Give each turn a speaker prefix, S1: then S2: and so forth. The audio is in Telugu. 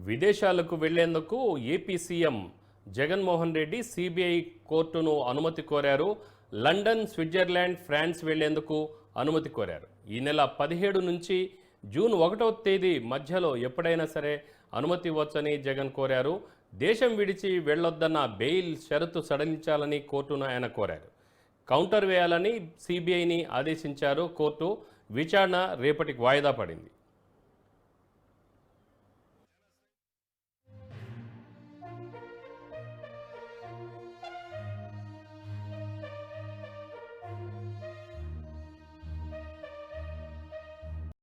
S1: విదేశాలకు వెళ్లేందుకు AP CM Jaganmohan Reddy CBI కోర్టును అనుమతి కోరారు. లండన్, స్విట్జర్లాండ్, ఫ్రాన్స్ వెళ్లేందుకు అనుమతి కోరారు. ఈ నెల 17 నుంచి జూన్ 1వ తేదీ మధ్యలో ఎప్పుడైనా సరే అనుమతి ఇవ్వొచ్చని జగన్ కోరారు. దేశం విడిచి వెళ్లొద్దన్న బెయిల్ షరతు సడలించాలని కోర్టును ఆయన కోరారు. కౌంటర్ వేయాలని సిబిఐని ఆదేశించారు కోర్టు. విచారణ రేపటికి వాయిదా పడింది.